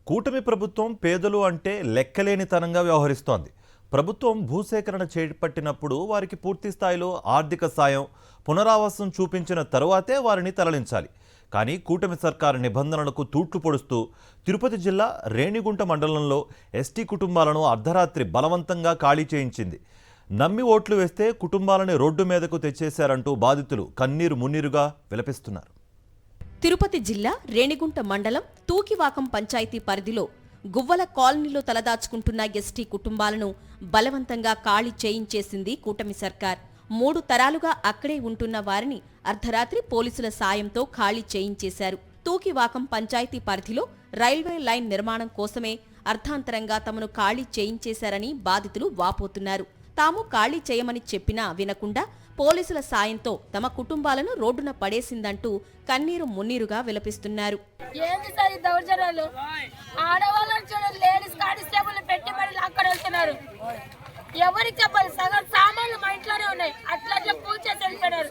కూటమి ప్రభుత్వం పేదలు అంటే లెక్కలేనితనంగా వ్యవహరిస్తోంది. ప్రభుత్వం భూసేకరణ చేపట్టినప్పుడు వారికి పూర్తి స్థాయిలో ఆర్థిక సాయం, పునరావాసం చూపించిన తరువాతే వారిని తరలించాలి. కానీ కూటమి సర్కారు నిబంధనలకు తూట్లు పొడుస్తూ తిరుపతి జిల్లా రేణిగుంట మండలంలో ఎస్టీ కుటుంబాలను అర్ధరాత్రి బలవంతంగా ఖాళీ చేయించింది. నమ్మి ఓట్లు వేస్తే కుటుంబాలని రోడ్డు మీదకు తెచ్చేశారంటూ బాధితులు కన్నీరు మున్నీరుగా విలపిస్తున్నారు. తిరుపతి జిల్లా రేణిగుంట మండలం తూకివాకం పంచాయతీ పరిధిలో గువ్వల కాలనీలో తలదాచుకుంటున్న ఎస్టీ కుటుంబాలను బలవంతంగా ఖాళీ చేయించేసింది కూటమి సర్కార్. 3 తరాలుగా అక్కడే ఉంటున్న వారిని అర్ధరాత్రి పోలీసుల సాయంతో ఖాళీ చేయించేశారు. తూకివాకం పంచాయతీ పరిధిలో రైల్వే లైన్ నిర్మాణం కోసమే అర్ధాంతరంగా తమను ఖాళీ చేయించేశారని బాధితులు వాపోతున్నారు. తాము ఖాళీ చేయమని చెప్పినా వినకుండా పోలీసుల సాయంతో తమ కుటుంబాలను రోడ్డున పడేసిందంటూ కన్నీరు మున్నీరుగా విలపిస్తున్నారు. ఎవరికి చెప్పాలి? సగం సామాన్లు మా ఇంట్లోనే ఉన్నాయి. అట్లా పూజ చేసి వెళ్ళిపోయారు.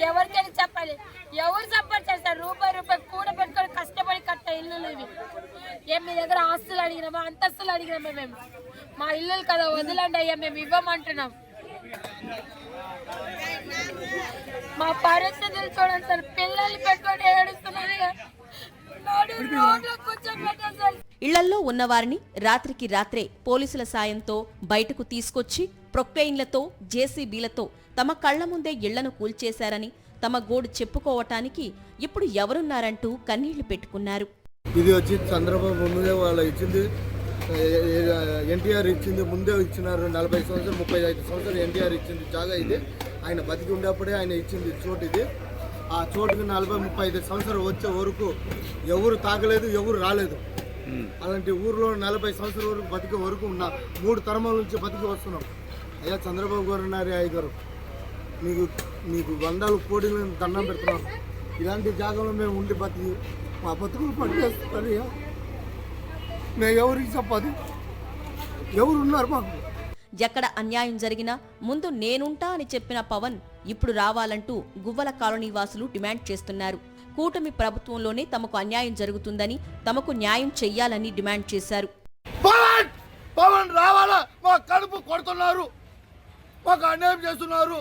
ఎవరికైనా చెప్పాలి? ఎవరు సపోర్ట్ చేస్తారు? రూపాయి కూడ పెట్టుకొని కష్టపడి కట్ట ఇల్లులు ఇవి. మీ దగ్గర ఆస్తులు అడిగినామా, అంతస్తులు అడిగినామా? మేము మా ఇల్లులు కదా, వదిలండి అయ్యా, మేము ఇవ్వమంటున్నాం. మా పరిస్థితులు చూడండి సార్. పిల్లల్ని పెట్టుకొని ఏడుస్తున్నారు. ఇళ్లల్లో ఉన్నవారిని రాత్రికి రాత్రే పోలీసుల సాయంతో బయటకు తీసుకొచ్చి ప్రొక్లైన్లతో, జేసీబీలతో తమ కళ్ల ముందే ఇళ్లను కూల్చేశారని తమ గోడు చెప్పుకోవటానికి ఇప్పుడు ఎవరున్నారంటూ కన్నీళ్లు పెట్టుకున్నారు. ఇది వచ్చి చంద్రబాబు ముందే వాళ్ళు ఇచ్చింది, ఎన్టీఆర్ ఇచ్చింది, ముందే ఇచ్చినారు. 40 సంవత్సరాలు 35 సంవత్సరాలు ఎన్టీఆర్ ఇచ్చింది జాగా ఇది. ఆయన బతికి ఉండేప్పుడే ఆయన ఇచ్చింది చోటు ఇది. ఆ చోటుకి 40-35 సంవత్సరాలు వచ్చే వరకు ఎవరు తాగలేదు, ఎవరు రాలేదు. అలాంటి ఊర్లో 40 సంవత్సరాల వరకు బతికే వరకు ఉన్న 3 తరమాల నుంచి బతికి వస్తున్నాం. అయ్యా చంద్రబాబు గారు ఉన్నారు, అయ్య గారు మీకు 100 కోట్లను దండం పెడుతున్నాం. ఇలాంటి జాగాలో మేము ఉండి బతికి మా బతుకులు పనిచేస్తున్నారయ్యా. మేము ఎవరికి చెప్పాలి? ఎవరున్నారు మాకు? ఎక్కడ అన్యాయం జరిగినా ముందు నేనుంటా అని చెప్పిన పవన్ ఇప్పుడు రావాలంటూ గువ్వల కాలనీ వాసులు డిమాండ్ చేస్తున్నారు. కూటమి ప్రభుత్వంలోనే తమకు అన్యాయం జరుగుతుందని, తమకు న్యాయం చెయ్యాలని డిమాండ్ చేశారు. పవన్ రావాలా? మా కడుపు కొడుతున్నారు, మాకు అన్యాయం చేస్తున్నారు.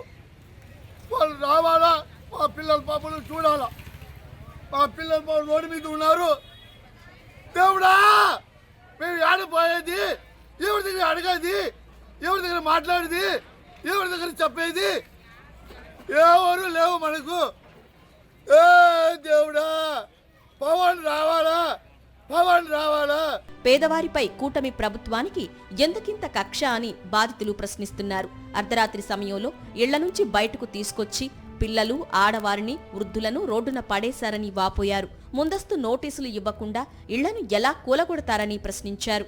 వాళ్ళు రావాలా? మా పిల్లల పాపలు చూడాలా? మా పిల్లల పాపలు రోడ్డు మీద ఉన్నారు. దేవుడా, మేము ఆడిపోయేది ఎవరి దగ్గర అడిగేది, ఎవరి దగ్గర మాట్లాడేది, ఎవరి దగ్గర చెప్పేది ఎవరు లేవు మనకు. దేవుడా, పవన్ రావాలా? పవన్ రావాలా? పేదవారిపై కూటమి ప్రభుత్వానికి ఎందుకింత కక్ష అని బాధితులు ప్రశ్నిస్తున్నారు. అర్ధరాత్రి సమయంలో ఇళ్ల నుంచి బయటకు తీసుకొచ్చి పిల్లలు, ఆడవారిని, వృద్ధులను రోడ్డున పడేశారని వాపోయారు. ముందస్తు నోటీసులు ఇవ్వకుండా ఇళ్లను ఎలా కూలగొడతారని ప్రశ్నించారు.